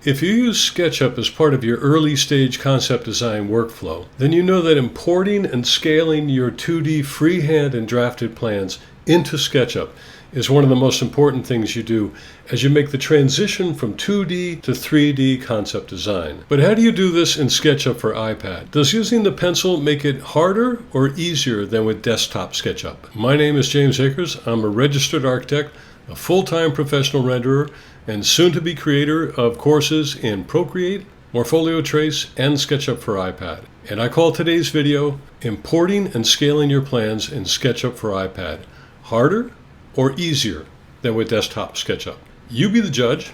If you use Sketchup as part of your early stage concept design workflow, then you know that importing and scaling your 2D freehand and drafted plans into Sketchup is one of the most important things you do as you make the transition from 2D to 3D concept design. But how do you do this in SketchUp for iPad? Does using the pencil make it harder or easier than with desktop SketchUp? My name is James Akers. I'm a registered architect, a full-time professional renderer, and soon-to-be creator of courses in Procreate, Morpholio Trace, and SketchUp for iPad. And I call today's video, Importing and Scaling Your Plans in SketchUp for iPad. Harder or easier than with desktop SketchUp? You be the judge.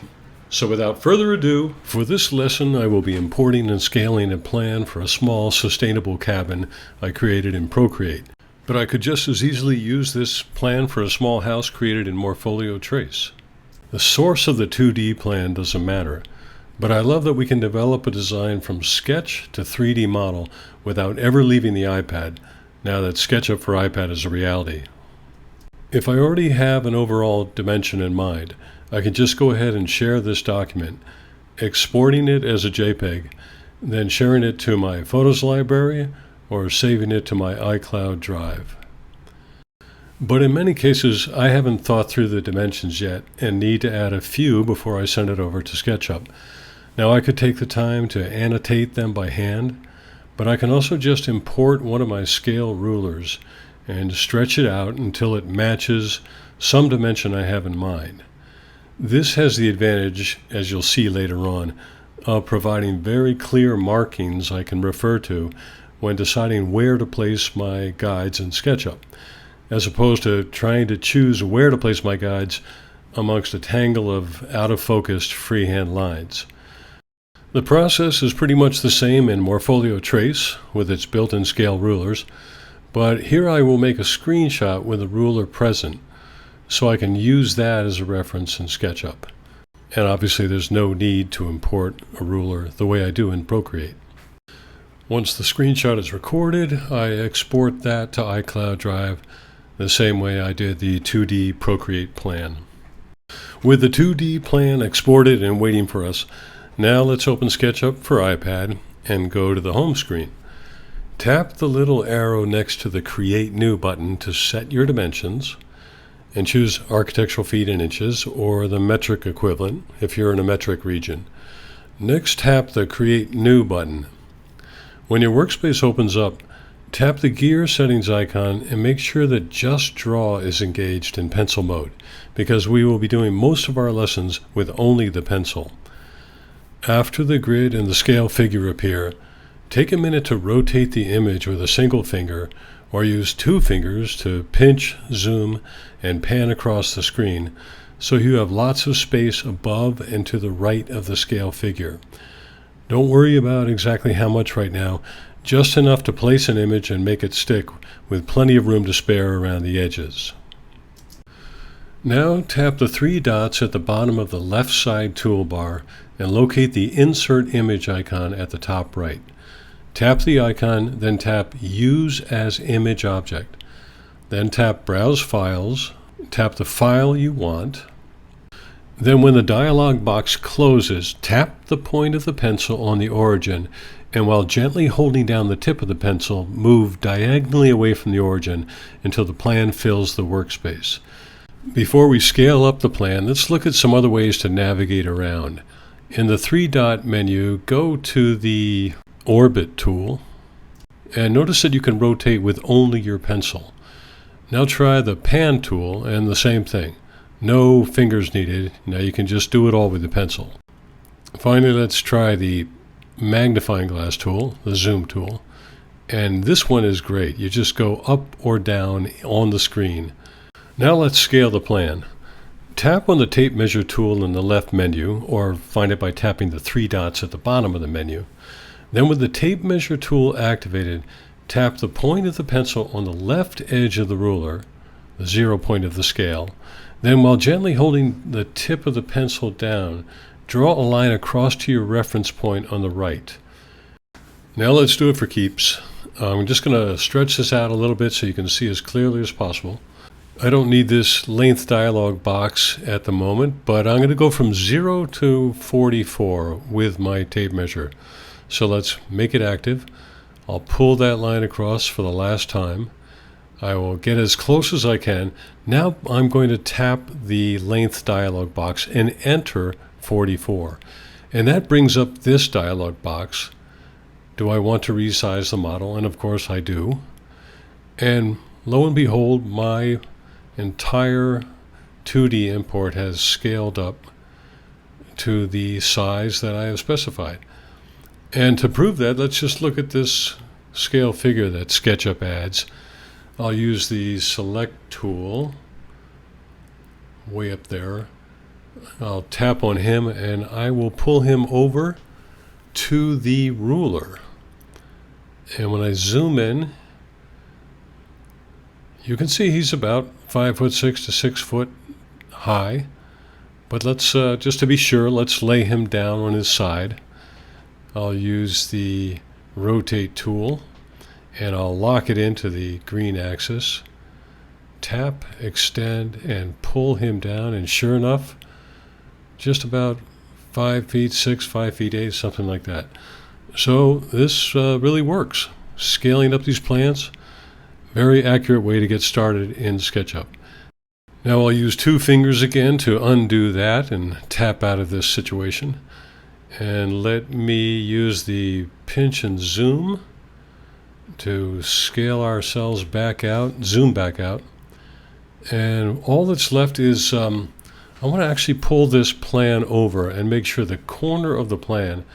So without further ado, for this lesson I will be importing and scaling a plan for a small sustainable cabin I created in Procreate. But I could just as easily use this plan for a small house created in Morpholio Trace. The source of the 2D plan doesn't matter, but I love that we can develop a design from sketch to 3D model without ever leaving the iPad, now that SketchUp for iPad is a reality. If I already have an overall dimension in mind, I can just go ahead and share this document, exporting it as a JPEG, then sharing it to my Photos library or saving it to my iCloud drive. But in many cases, I haven't thought through the dimensions yet and need to add a few before I send it over to SketchUp. Now I could take the time to annotate them by hand, but I can also just import one of my scale rulers and stretch it out until it matches some dimension I have in mind. This has the advantage, as you'll see later on, of providing very clear markings I can refer to when deciding where to place my guides in SketchUp, as opposed to trying to choose where to place my guides amongst a tangle of out-of-focused freehand lines. The process is pretty much the same in Morpholio Trace with its built-in scale rulers, but here I will make a screenshot with a ruler present so I can use that as a reference in SketchUp. And obviously there's no need to import a ruler the way I do in Procreate. Once the screenshot is recorded, I export that to iCloud drive the same way I did the 2D Procreate plan. With the 2D plan exported and waiting for us, now let's open SketchUp for iPad and go to the home screen. Tap the little arrow next to the Create New button to set your dimensions and choose architectural feet in inches or the metric equivalent if you're in a metric region. Next, tap the Create New button. When your workspace opens up, tap the gear settings icon and make sure that Just Draw is engaged in pencil mode, because we will be doing most of our lessons with only the pencil. After the grid and the scale figure appear, take a minute to rotate the image with a single finger or use two fingers to pinch, zoom, and pan across the screen so you have lots of space above and to the right of the scale figure. Don't worry about exactly how much right now, just enough to place an image and make it stick with plenty of room to spare around the edges. Now tap the three dots at the bottom of the left side toolbar and locate the Insert Image icon at the top right. Tap the icon, then tap Use as Image Object. Then tap Browse Files, tap the file you want. Then when the dialog box closes, tap the point of the pencil on the origin, and while gently holding down the tip of the pencil, move diagonally away from the origin until the plan fills the workspace. Before we scale up the plan, let's look at some other ways to navigate around. In the three-dot menu, go to the Orbit tool, and notice that you can rotate with only your pencil. Now try the Pan tool, and the same thing. No fingers needed. Now you can just do it all with the pencil. Finally, let's try the Magnifying Glass tool, the Zoom tool. And this one is great. You just go up or down on the screen. Now let's scale the plan. Tap on the Tape Measure tool in the left menu, or find it by tapping the three dots at the bottom of the menu. Then with the Tape Measure tool activated, tap the point of the pencil on the left edge of the ruler, the 0 point of the scale. Then while gently holding the tip of the pencil down, draw a line across to your reference point on the right. Now let's do it for keeps. I'm just going to stretch this out a little bit so you can see as clearly as possible. I don't need this length dialog box at the moment, but I'm going to go from 0 to 44 with my tape measure. So let's make it active. I'll pull that line across for the last time. I will get as close as I can. Now I'm going to tap the length dialog box and enter 44. And that brings up this dialog box. Do I want to resize the model? And of course I do. And lo and behold, my entire 2D import has scaled up to the size that I have specified. And to prove that, let's just look at this scale figure that Sketchup adds. I'll use the select tool way up there. I'll tap on him and I will pull him over to the ruler. And when I zoom in, you can see he's about 5'6" to 6 foot high. But let's, just to be sure, let's lay him down on his side. I'll use the rotate tool and I'll lock it into the green axis. Tap, extend, and pull him down, and sure enough, just about 5 feet 6, 5 feet 8, something like that. So this really works. Scaling up these plans, very accurate way to get started in SketchUp. Now I'll use 2 fingers again to undo that and tap out of this situation. And let me use the pinch and zoom to scale ourselves back out, zoom back out. And all that's left is I want to actually pull this plan over and make sure the corner of the plan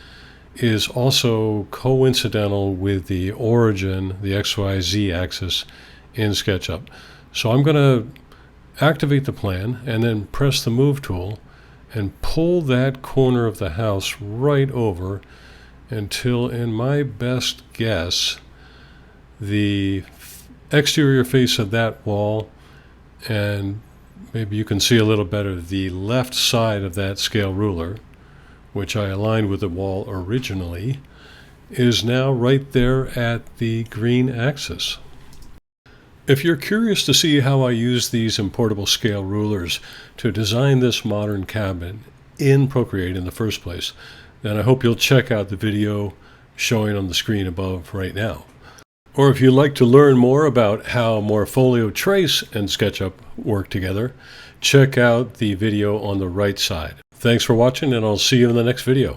is also coincidental with the origin, the XYZ axis in SketchUp. So I'm going to activate the plan and then press the move tool and pull that corner of the house right over until, in my best guess, the exterior face of that wall, and maybe you can see a little better the left side of that scale ruler, which I aligned with the wall originally, is now right there at the green axis. If you're curious to see how I use these importable scale rulers to design this modern cabinet in Procreate in the first place, then I hope you'll check out the video showing on the screen above right now. Or if you'd like to learn more about how Morpholio Trace and SketchUp work together, check out the video on the right side. Thanks for watching, and I'll see you in the next video.